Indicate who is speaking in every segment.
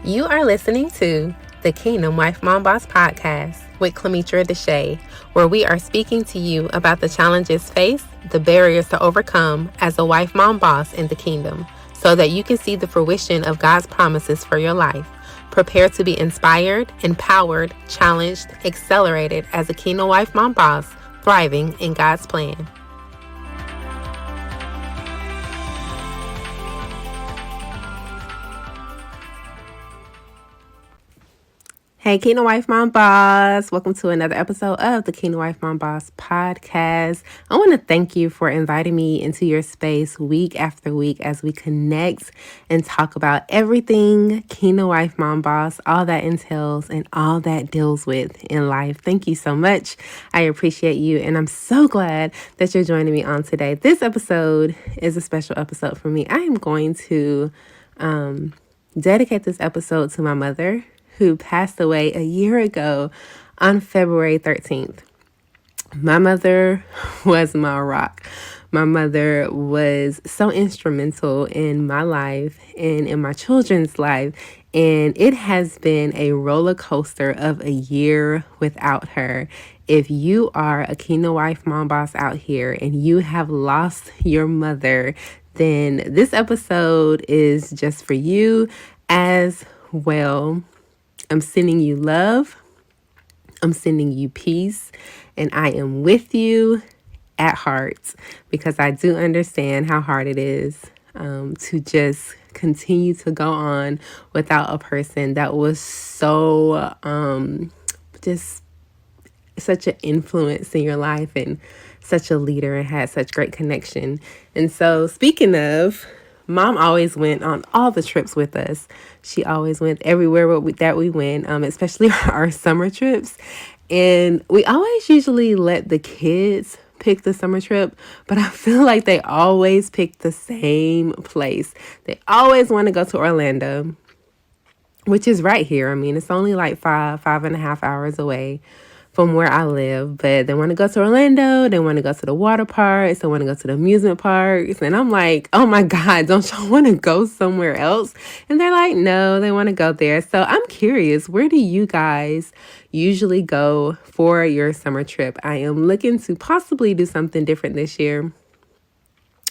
Speaker 1: You are listening to the Kingdom Wife Mom Boss podcast with Clemetra Dashie, where we are speaking to you about the challenges faced, the barriers to overcome as a wife mom boss in the kingdom, so that you can see the fruition of God's promises for your life. Prepare to be inspired, empowered, challenged, accelerated as a Kingdom Wife Mom Boss, thriving in God's plan. Hey, Kingdom Wife Mom Boss. Welcome to another episode of the Kingdom Wife Mom Boss podcast. I want to thank you for inviting me into your space week after week as we connect and talk about everything Kingdom Wife Mom Boss, all that entails and all that deals with in life. Thank you so much. I appreciate you, and I'm so glad that you're joining me on today. This episode is a special episode for me. I am going to dedicate this episode to my mother, who passed away a year ago on February 13th. My mother was my rock. My mother was so instrumental in my life and in my children's life. And it has been a roller coaster of a year without her. If you are a Kingdom Wife Mom Boss out here and you have lost your mother, then this episode is just for you as well. I'm sending you love, I'm sending you peace, and I am with you at heart because I do understand how hard it is to just continue to go on without a person that was so just such an influence in your life and such a leader and had such great connection. And so speaking of, Mom always went on all the trips with us. She always went everywhere that we went, especially our summer trips. And we always usually let the kids pick the summer trip, but I feel like they always pick the same place. They always want to go to Orlando, which is right here. I mean, it's only like 5.5 hours away from where I live, but they want to go to Orlando, they want to go to the water parks, they want to go to the amusement parks, and I'm like, oh my God, don't y'all want to go somewhere else? And they're like, no, they want to go there. So I'm curious, where do you guys usually go for your summer trip? I am looking to possibly do something different this year.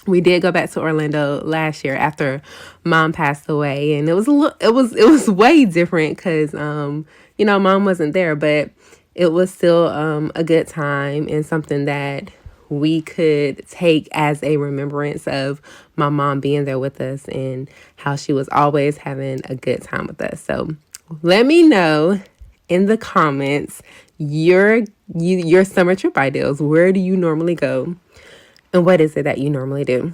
Speaker 1: We did go back to Orlando last year after Mom passed away, and it was way different because Mom wasn't there, but it was still a good time and something that we could take as a remembrance of my mom being there with us and how she was always having a good time with us. So let me know in the comments your summer trip ideas. Where do you normally go? And what is it that you normally do?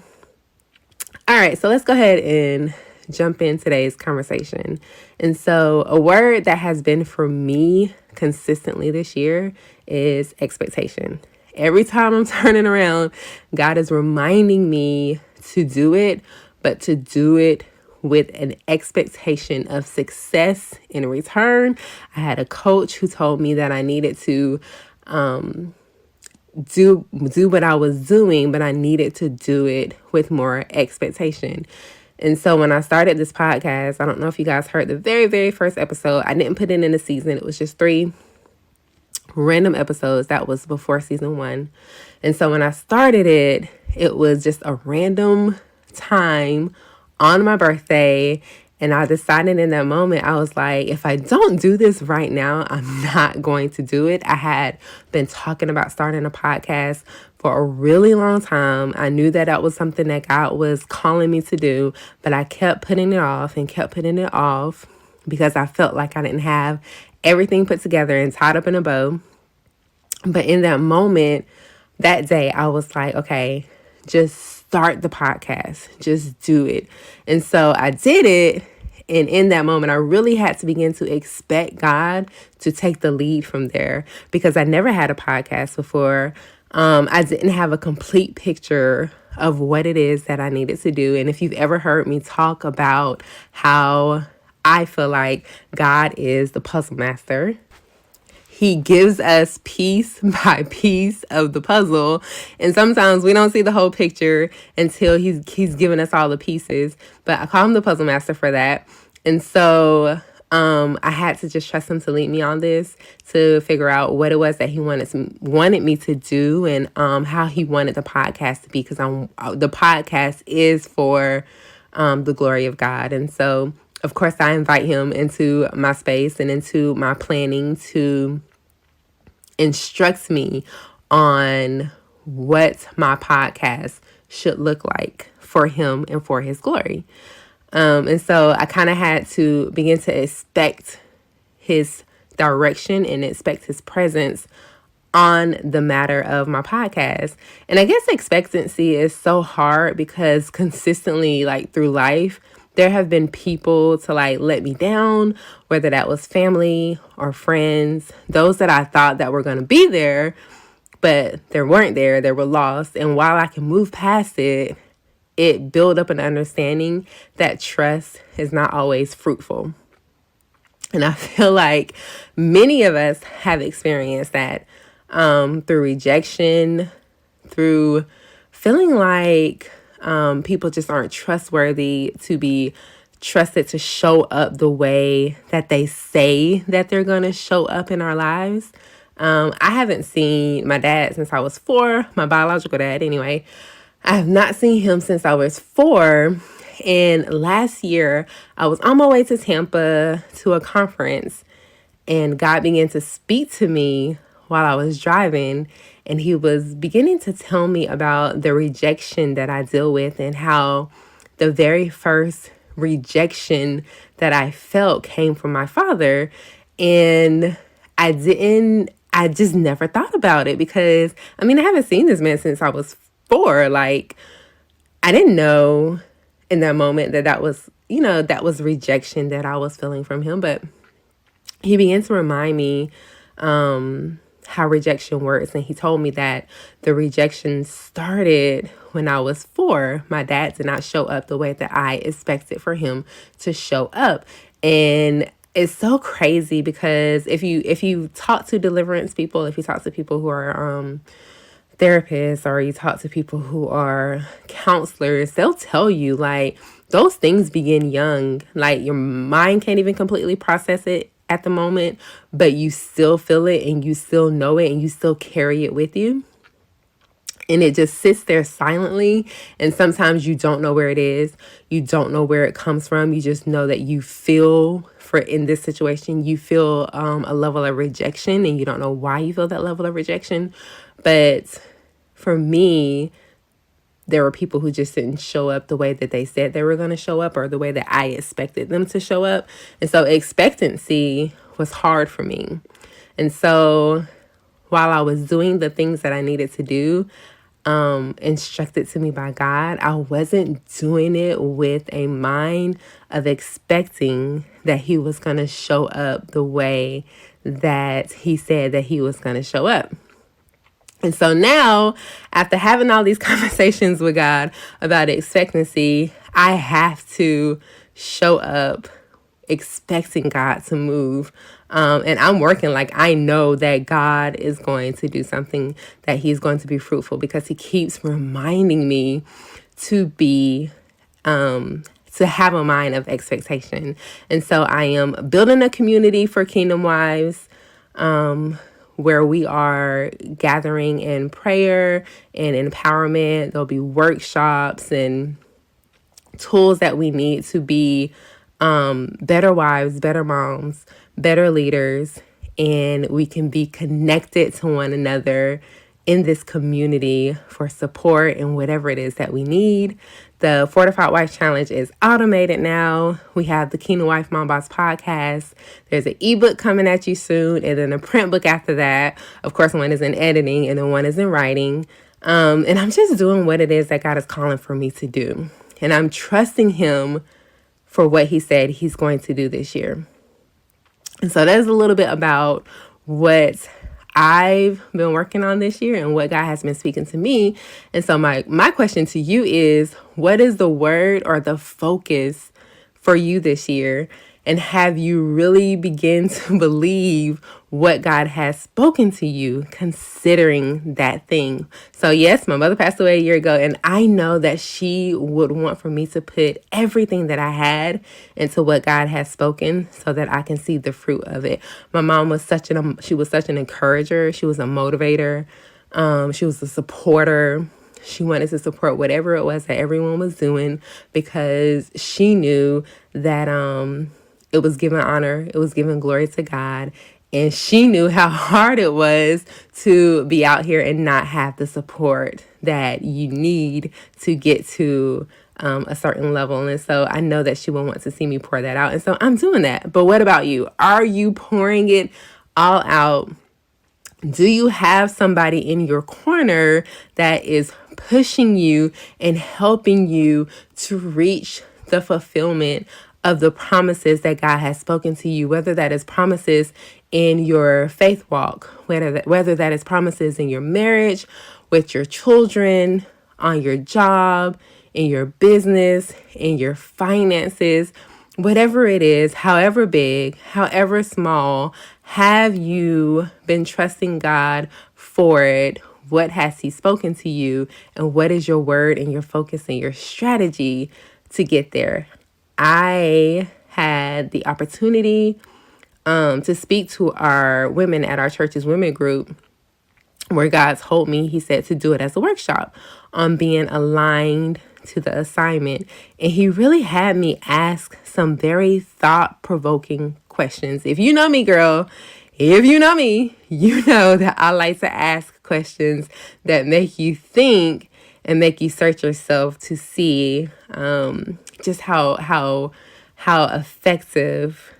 Speaker 1: All right, so let's go ahead and jump in today's conversation. And so a word that has been for me consistently this year is expectation. Every time I'm turning around, God is reminding me to do it, but to do it with an expectation of success in return. I had a coach who told me that I needed to do what I was doing, but I needed to do it with more expectation. And so when I started this podcast, I don't know if you guys heard the very, very first episode. I didn't put it in a season. It was just 3 random episodes. That was before season 1. And so when I started it, it was just a random time on my birthday. And I decided in that moment, I was like, if I don't do this right now, I'm not going to do it. I had been talking about starting a podcast for a really long time. I knew that was something that God was calling me to do, but I kept putting it off and kept putting it off because I felt like I didn't have everything put together and tied up in a bow. But in that moment, that day, I was like, okay, just start the podcast. Just do it. And so I did it. And in that moment, I really had to begin to expect God to take the lead from there because I never had a podcast before. I didn't have a complete picture of what it is that I needed to do. And if you've ever heard me talk about how I feel like God is the puzzle master, He gives us piece by piece of the puzzle. And sometimes we don't see the whole picture until he's given us all the pieces. But I call him the puzzle master for that. And so I had to just trust him to lead me on this, to figure out what it was that he wanted me to do, and how he wanted the podcast to be, because the podcast is for the glory of God. And so, of course, I invite him into my space and into my planning to instruct me on what my podcast should look like for him and for his glory. And so I kind of had to begin to expect his direction and expect his presence on the matter of my podcast. And I guess expectancy is so hard because consistently, like through life, there have been people to like let me down, whether that was family or friends, those that I thought that were going to be there, but they weren't there, they were lost. And while I can move past it, it built up an understanding that trust is not always fruitful. And I feel like many of us have experienced that through rejection, through feeling like people just aren't trustworthy to be trusted to show up the way that they say that they're going to show up in our lives. I haven't seen my dad since I was 4, my biological dad anyway. I have not seen him since I was 4. And last year, I was on my way to Tampa to a conference, and God began to speak to me while I was driving. And he was beginning to tell me about the rejection that I deal with, and how the very first rejection that I felt came from my father. And I just never thought about it, because I haven't seen this man since I was 4. Like, I didn't know in that moment that was rejection that I was feeling from him. But he began to remind me how rejection works. And he told me that the rejection started when I was 4. My dad did not show up the way that I expected for him to show up. And it's so crazy, because if you talk to deliverance people, if you talk to people who are therapists, or you talk to people who are counselors, they'll tell you like those things begin young. Like, your mind can't even completely process it at the moment, but you still feel it, and you still know it, and you still carry it with you. And it just sits there silently. And sometimes you don't know where it is. You don't know where it comes from. You just know that you feel, in this situation, you feel a level of rejection, and you don't know why you feel that level of rejection. But for me, there were people who just didn't show up the way that they said they were going to show up, or the way that I expected them to show up. And so expectancy was hard for me. And so while I was doing the things that I needed to do, instructed to me by God, I wasn't doing it with a mind of expecting that he was going to show up the way that he said that he was going to show up. And so now, after having all these conversations with God about expectancy, I have to show up expecting God to move. And I'm working like I know that God is going to do something, that he's going to be fruitful, because he keeps reminding me to be, to have a mind of expectation. And so I am building a community for Kingdom Wives, where we are gathering in prayer and empowerment. There'll be workshops and tools that we need to be better wives, better moms, better leaders, and we can be connected to one another in this community for support and whatever it is that we need. The Fortified Wife Challenge is automated now. We have the Kingdom Wife Mom Boss podcast. There's an ebook coming at you soon, and then a print book after that. Of course, one is in editing, and then one is in writing. And I'm just doing what it is that God is calling for me to do. And I'm trusting him for what he said he's going to do this year. And so that's a little bit about what I've been working on this year and what God has been speaking to me. And so my question to you is, what is the word or the focus for you this year? And have you really begun to believe what God has spoken to you considering that thing. So yes, my mother passed away a year ago, and I know that she would want for me to put everything that I had into what God has spoken so that I can see the fruit of it. My mom was such an encourager. She was a motivator. She was a supporter. She wanted to support whatever it was that everyone was doing because she knew that it was giving honor, it was giving glory to God. And she knew how hard it was to be out here and not have the support that you need to get to a certain level. And so I know that she will want to see me pour that out. And so I'm doing that. But what about you? Are you pouring it all out? Do you have somebody in your corner that is pushing you and helping you to reach the fulfillment of the promises that God has spoken to you, whether that is promises in your faith walk, whether that is promises in your marriage, with your children, on your job, in your business, in your finances, whatever it is, however big, however small, have you been trusting God for it? What has He spoken to you? And what is your word and your focus and your strategy to get there? I had the opportunity to speak to our women at our church's women group, where God told me, He said to do it as a workshop on being aligned to the assignment. And He really had me ask some very thought-provoking questions. If you know me, girl, if you know me, you know that I like to ask questions that make you think and make you search yourself to see just how effective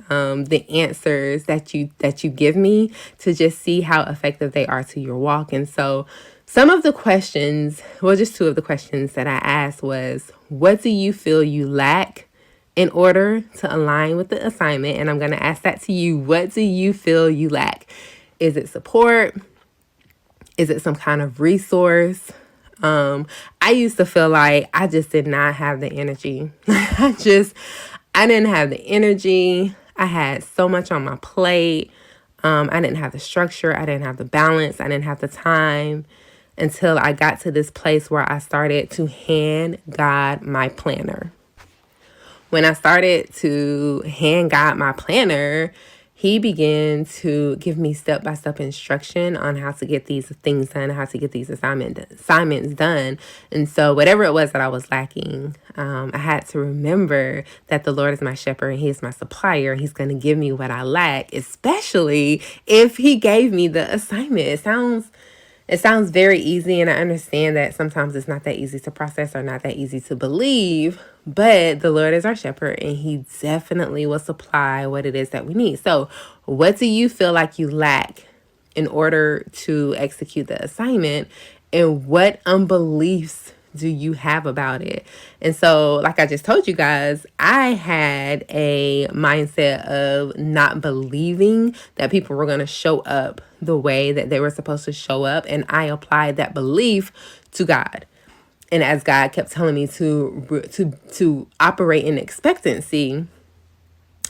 Speaker 1: the answers that you give me, to just see how effective they are to your walk. And so some of the questions, well, just two of the questions that I asked was, what do you feel you lack in order to align with the assignment? And I'm going to ask that to you. What do you feel you lack? Is it support? Is it some kind of resource? I used to feel like I just did not have the energy. I didn't have the energy. I had so much on my plate. I didn't have the structure. I didn't have the balance. I didn't have the time, until I got to this place where I started to hand God my planner. When I started to hand God my planner, He began to give me step-by-step instruction on how to get these things done, how to get these assignments done. And so whatever it was that I was lacking, I had to remember that the Lord is my shepherd and He is my supplier. He's going to give me what I lack, especially if He gave me the assignment. It sounds very easy, and I understand that sometimes it's not that easy to process or not that easy to believe, but the Lord is our shepherd and He definitely will supply what it is that we need. So what do you feel like you lack in order to execute the assignment, and what unbeliefs do you have about it? And so, like I just told you guys, I had a mindset of not believing that people were going to show up the way that they were supposed to show up. And I applied that belief to God. And as God kept telling me to operate in expectancy,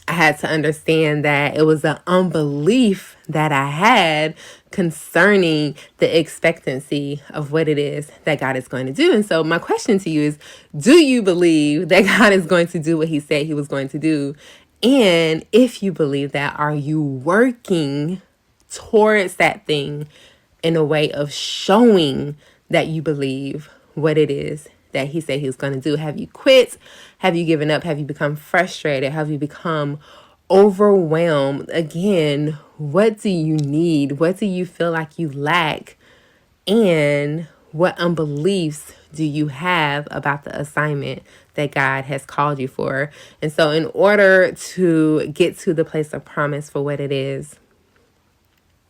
Speaker 1: I had to understand that it was an unbelief that I had concerning the expectancy of what it is that God is going to do. And so my question to you is, do you believe that God is going to do what He said He was going to do? And if you believe that, are you working towards that thing in a way of showing that you believe what it is that He said He was going to do? Have you quit? Have you given up? Have you become frustrated? Have you become overwhelmed? Again, what do you need? What do you feel like you lack? And what unbeliefs do you have about the assignment that God has called you for? And so in order to get to the place of promise for what it is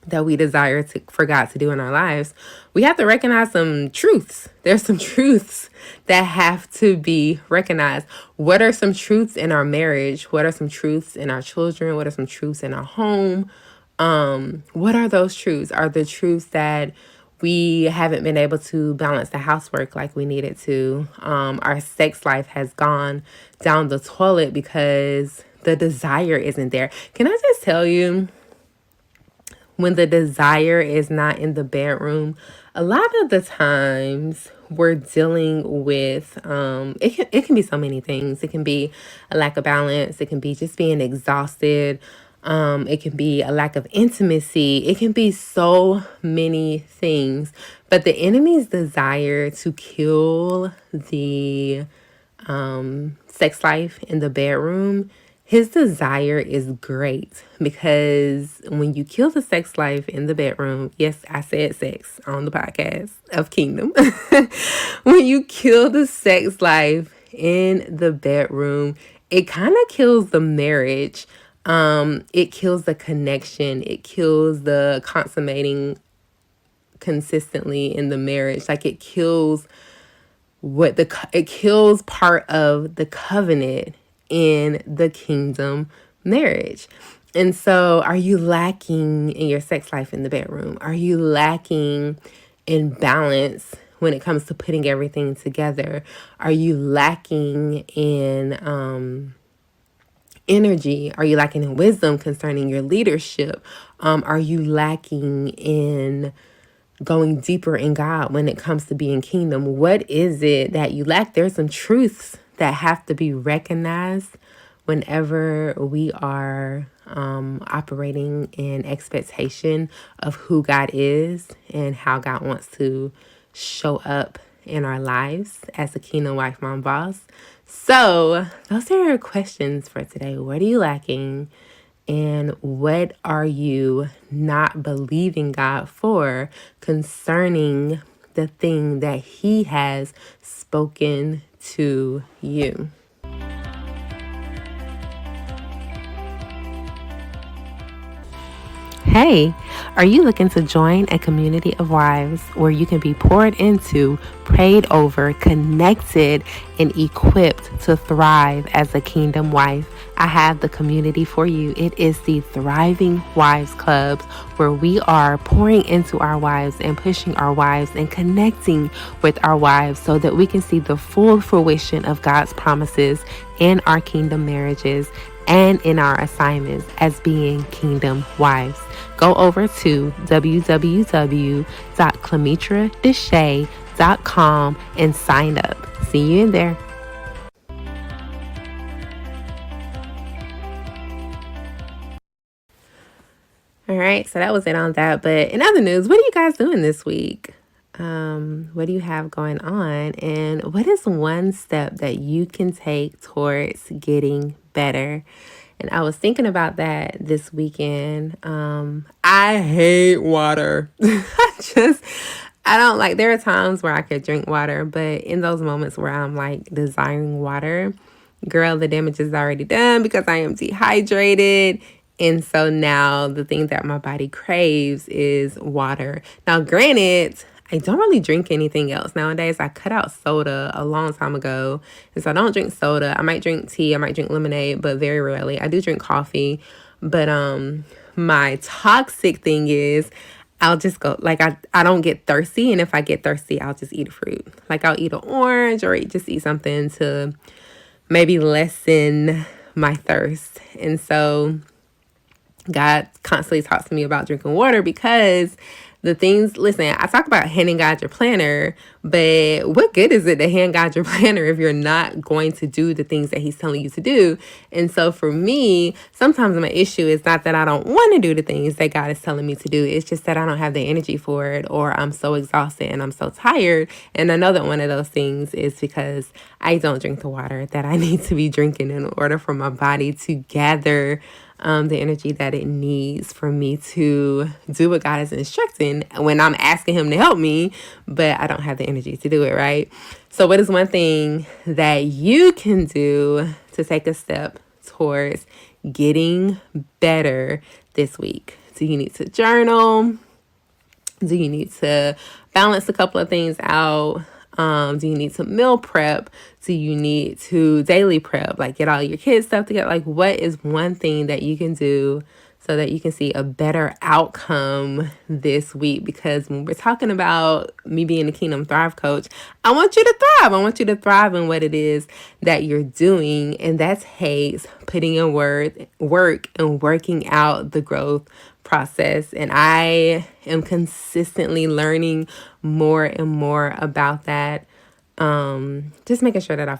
Speaker 1: that we desire for God to do in our lives, we have to recognize some truths. There's some truths that have to be recognized. What are some truths in our marriage? What are some truths in our children? What are some truths in our home? What are those truths? Are the truths that we haven't been able to balance the housework like we needed to? Our sex life has gone down the toilet because the desire isn't there. Can I just tell you, when the desire is not in the bedroom, a lot of the times we're dealing with it can be so many things. It can be a lack of balance, it can be just being exhausted, it can be a lack of intimacy, it can be so many things. But the enemy's desire to kill the sex life in the bedroom, his desire is great, because when you kill the sex life in the bedroom, yes, I said sex on the podcast of Kingdom. When you kill the sex life in the bedroom, it kind of kills the marriage. It kills the connection. It kills the consummating consistently in the marriage. Like, it kills it kills part of the covenant in the kingdom marriage. And so, are you lacking in your sex life in the bedroom? Are you lacking in balance when it comes to putting everything together? Are you lacking in energy? Are you lacking in wisdom concerning your leadership? Are you lacking in going deeper in God when it comes to being kingdom? What is it that you lack? There's some truths that have to be recognized whenever we are operating in expectation of who God is and how God wants to show up in our lives as a kingdom wife, mom, boss. So those are your questions for today. What are you lacking? And what are you not believing God for concerning the thing that He has spoken to you? Hey, are you looking to join a community of wives where you can be poured into, prayed over, connected, and equipped to thrive as a kingdom wife? I have the community for you. It is the Thriving Wives Clubs, where we are pouring into our wives and pushing our wives and connecting with our wives so that we can see the full fruition of God's promises in our kingdom marriages and in our assignments as being kingdom wives. Go over to www.clemetradashie.com and sign up. See you in there. All right, so that was it on that. But in other news, what are you guys doing this week? What do you have going on? And what is one step that you can take towards getting better? And I was thinking about that this weekend. I hate water. I don't like, there are times where I could drink water, but in those moments where I'm like desiring water, girl, the damage is already done because I am dehydrated. And so now the thing that my body craves is water. Now, granted, I don't really drink anything else nowadays. I cut out soda a long time ago. And so I don't drink soda. I might drink tea. I might drink lemonade, but very rarely. I do drink coffee. But my toxic thing is I'll just go, like, I don't get thirsty. And if I get thirsty, I'll just eat a fruit. Like, I'll eat an orange or just eat something to maybe lessen my thirst. And so God constantly talks to me about drinking water, because the things, listen, I talk about handing God your planner, but what good is it to hand God your planner if you're not going to do the things that He's telling you to do? And so for me, sometimes my issue is not that I don't want to do the things that God is telling me to do. It's just that I don't have the energy for it, or I'm so exhausted and I'm so tired. And I know that one of those things is because I don't drink the water that I need to be drinking in order for my body to gather the energy that it needs for me to do what God is instructing when I'm asking Him to help me, but I don't have the energy to do it, right? So what is one thing that you can do to take a step towards getting better this week? Do you need to journal? Do you need to balance a couple of things out? Do you need to meal prep? Do you need to daily prep? Like, get all your kids' stuff together? Like, what is one thing that you can do so that you can see a better outcome this week. Because when we're talking about me being a Kingdom Thrive coach, I want you to thrive. I want you to thrive in what it is that you're doing. And that takes putting in work and working out the growth process. And I am consistently learning more and more about that. Just making sure that I'm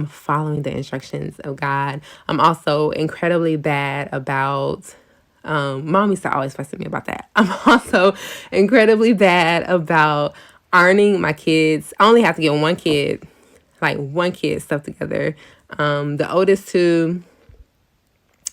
Speaker 1: following the instructions of God. I'm also incredibly bad about mom used to always fuss at me about that. I'm also incredibly bad about ironing my kids. I only have to get one kid stuff together. The oldest two,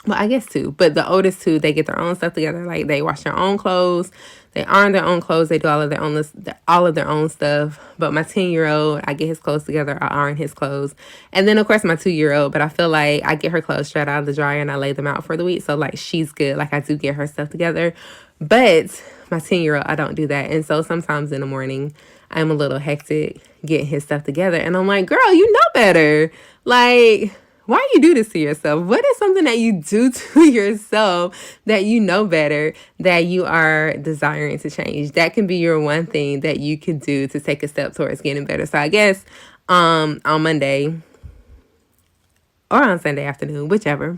Speaker 1: well, I guess two, but the oldest two, they get their own stuff together. Like they wash their own clothes, they iron their own clothes, they do all of their own stuff. But my 10-year-old, I get his clothes together, I iron his clothes, and then of course my 2-year-old. But I feel like I get her clothes straight out of the dryer and I lay them out for the week. So like she's good. Like I do get her stuff together, but my 10-year-old, I don't do that. And so sometimes in the morning, I'm a little hectic getting his stuff together, and I'm like, girl, you know better, like. Why you do this to yourself? What is something that you do to yourself that you know better, that you are desiring to change? That can be your one thing that you can do to take a step towards getting better. So I guess on Monday or on Sunday afternoon, whichever,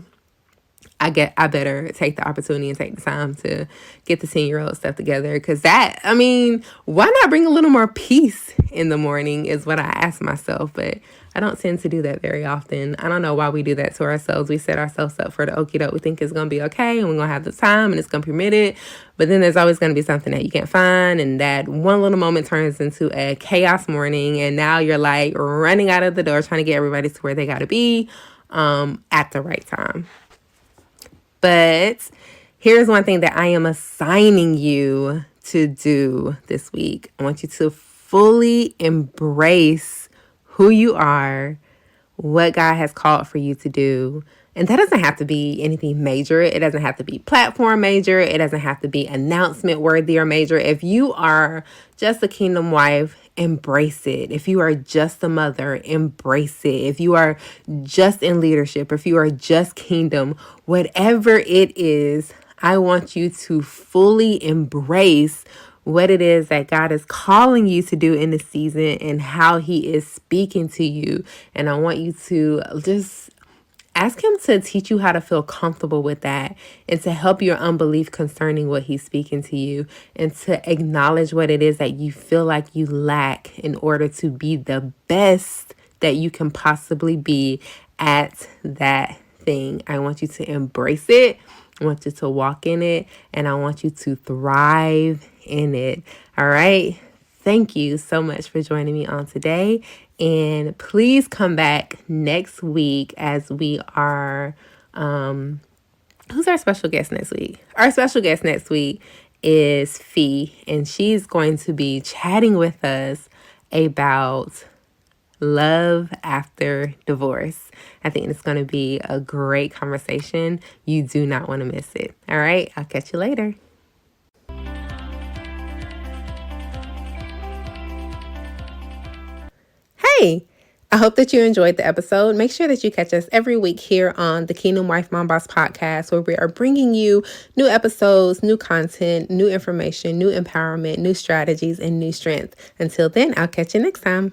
Speaker 1: I better take the opportunity and take the time to get the 10-year-old stuff together. Because why not bring a little more peace in the morning is what I ask myself. But I don't tend to do that very often. I don't know why we do that to ourselves. We set ourselves up for the okie doke. We think it's going to be okay and we're going to have the time and it's going to permit it. But then there's always going to be something that you can't find. And that one little moment turns into a chaos morning. And now you're like running out of the door trying to get everybody to where they got to be at the right time. But here's one thing that I am assigning you to do this week. I want you to fully embrace who you are, what God has called for you to do. And that doesn't have to be anything major. It doesn't have to be platform major. It doesn't have to be announcement worthy or major. If you are just a kingdom wife, embrace it. If you are just a mother, embrace it. If you are just in leadership, if you are just kingdom, whatever it is, I want you to fully embrace what it is that God is calling you to do in this season and how he is speaking to you. And I want you to just ask him to teach you how to feel comfortable with that and to help your unbelief concerning what he's speaking to you and to acknowledge what it is that you feel like you lack in order to be the best that you can possibly be at that thing. I want you to embrace it. I want you to walk in it, and I want you to thrive in it. All right. Thank you so much for joining me on today. And please come back next week as we are, who's our special guest next week? Our special guest next week is Fee, and she's going to be chatting with us about love after divorce. I think it's going to be a great conversation. You do not want to miss it. All right. I'll catch you later. Hey, I hope that you enjoyed the episode. Make sure that you catch us every week here on the Kingdom Wife Mom Boss podcast, where we are bringing you new episodes, new content, new information, new empowerment, new strategies, and new strength. Until then, I'll catch you next time.